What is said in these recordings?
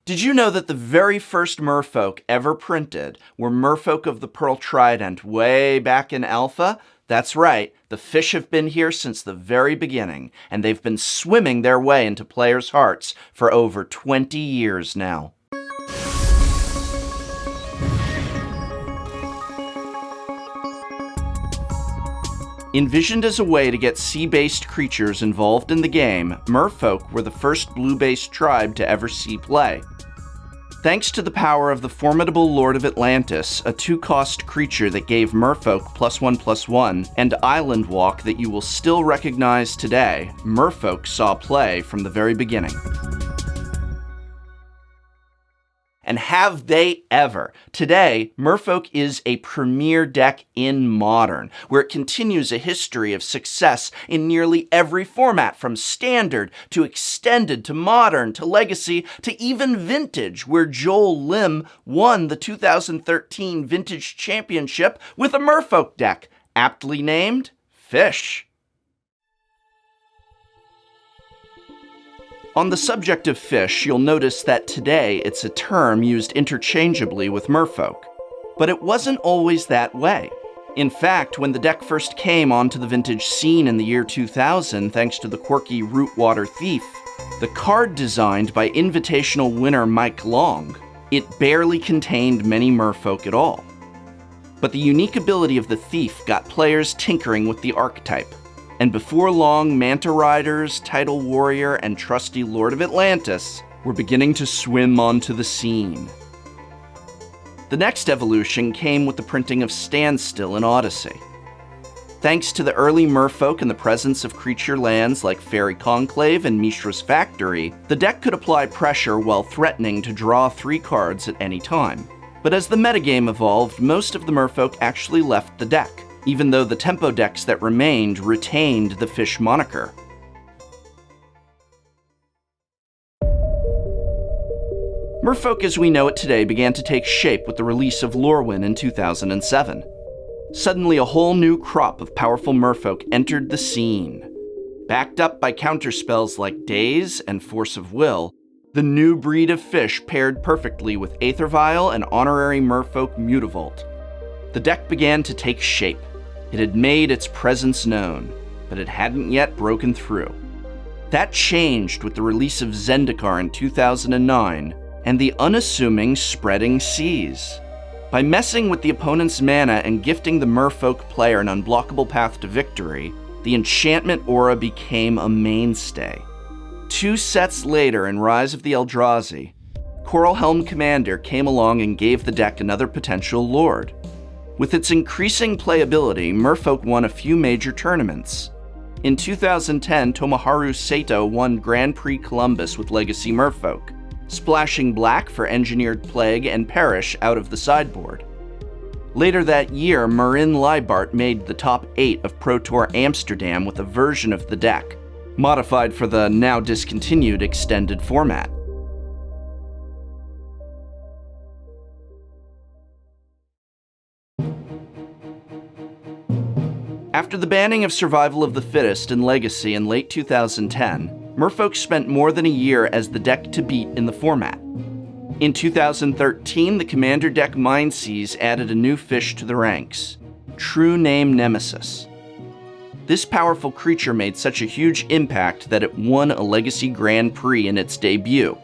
Did you know that the very first Merfolk ever printed were Merfolk of the Pearl Trident way back in Alpha? That's right, the fish have been here since the very beginning, and they've been swimming their way into players' hearts for over 20 years now. Envisioned as a way to get sea-based creatures involved in the game, Merfolk were the first blue-based tribe to ever see play. Thanks to the power of the formidable Lord of Atlantis, a 2-cost creature that gave Merfolk +1/+1, and Island Walk that you will still recognize today, Merfolk saw play from the very beginning. And have they ever? Today, Merfolk is a premier deck in Modern, where it continues a history of success in nearly every format, from Standard to Extended to Modern to Legacy to even Vintage, where Joel Lim won the 2013 Vintage Championship with a Merfolk deck, aptly named Fish. On the subject of fish, you'll notice that today it's a term used interchangeably with Merfolk. But it wasn't always that way. In fact, when the deck first came onto the Vintage scene in the year 2000, thanks to the quirky Rootwater Thief, the card designed by Invitational winner Mike Long, it barely contained many Merfolk at all. But the unique ability of the Thief got players tinkering with the archetype. And before long, Manta Riders, Tidal Warrior, and trusty Lord of Atlantis were beginning to swim onto the scene. The next evolution came with the printing of Standstill in Odyssey. Thanks to the early Merfolk and the presence of creature lands like Fairy Conclave and Mishra's Factory, the deck could apply pressure while threatening to draw 3 cards at any time. But as the metagame evolved, most of the Merfolk actually left the deck, even though the tempo decks that remained retained the fish moniker. Merfolk as we know it today began to take shape with the release of Lorwyn in 2007. Suddenly a whole new crop of powerful Merfolk entered the scene. Backed up by counterspells like Daze and Force of Will, the new breed of fish paired perfectly with Aether Vial and honorary Merfolk Mutavault. The deck began to take shape. It had made its presence known, but it hadn't yet broken through. That changed with the release of Zendikar in 2009 and the unassuming Spreading Seas. By messing with the opponent's mana and gifting the Merfolk player an unblockable path to victory, the enchantment aura became a mainstay. 2 sets later in Rise of the Eldrazi, Coralhelm Commander came along and gave the deck another potential lord. With its increasing playability, Merfolk won a few major tournaments. In 2010, Tomoharu Sato won Grand Prix Columbus with Legacy Merfolk, splashing black for Engineered Plague and Perish out of the sideboard. Later that year, Marin Leibart made the top 8 of Pro Tour Amsterdam with a version of the deck, modified for the now discontinued Extended format. After the banning of Survival of the Fittest in Legacy in late 2010, Merfolk spent more than a year as the deck to beat in the format. In 2013, the Commander deck Mindseas added a new fish to the ranks, True Name Nemesis. This powerful creature made such a huge impact that it won a Legacy Grand Prix in its debut.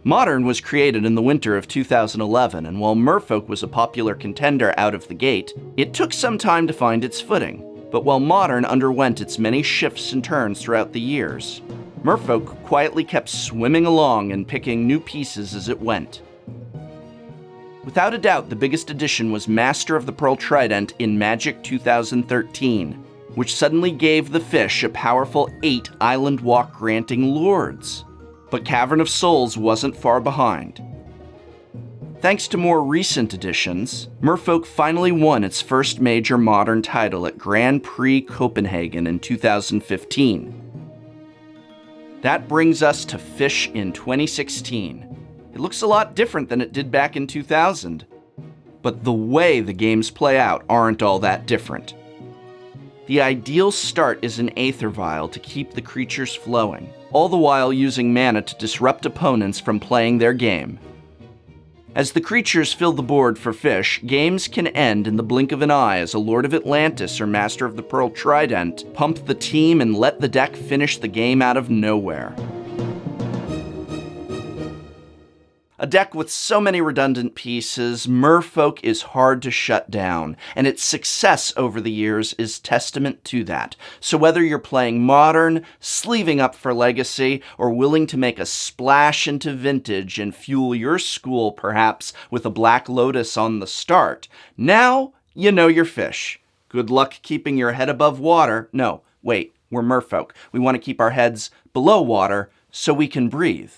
Modern was created in the winter of 2011, and while Merfolk was a popular contender out of the gate, it took some time to find its footing. But while Modern underwent its many shifts and turns throughout the years, Merfolk quietly kept swimming along and picking new pieces as it went. Without a doubt, the biggest addition was Master of the Pearl Trident in Magic 2013, which suddenly gave the fish a powerful 8 Island Walk granting lords. But Cavern of Souls wasn't far behind. Thanks to more recent additions, Merfolk finally won its first major Modern title at Grand Prix Copenhagen in 2015. That brings us to Fish in 2016. It looks a lot different than it did back in 2000, but the way the games play out aren't all that different. The ideal start is an Aether Vial to keep the creatures flowing, all the while using mana to disrupt opponents from playing their game. As the creatures fill the board for fish, games can end in the blink of an eye as a Lord of Atlantis or Master of the Pearl Trident pump the team and let the deck finish the game out of nowhere. A deck with so many redundant pieces, Merfolk is hard to shut down, and its success over the years is testament to that. So whether you're playing Modern, sleeving up for Legacy, or willing to make a splash into Vintage and fuel your school perhaps with a Black Lotus on the start, now you know your fish. Good luck keeping your head above water. No, wait, we're Merfolk. We want to keep our heads below water so we can breathe.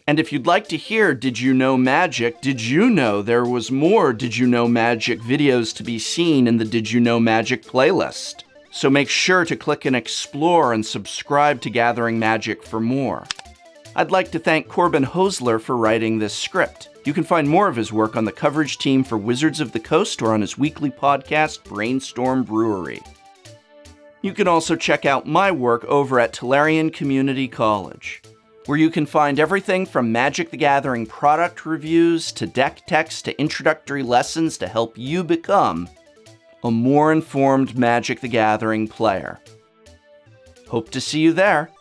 And if you'd like to hear Did You Know Magic, did you know there was more Did You Know Magic videos to be seen in the Did You Know Magic playlist? So make sure to click and explore and subscribe to Gathering Magic for more. I'd like to thank Corbin Hosler for writing this script. You can find more of his work on the coverage team for Wizards of the Coast or on his weekly podcast, Brainstorm Brewery. You can also check out my work over at Tolarian Community College, where you can find everything from Magic the Gathering product reviews to deck techs to introductory lessons to help you become a more informed Magic the Gathering player. Hope to see you there.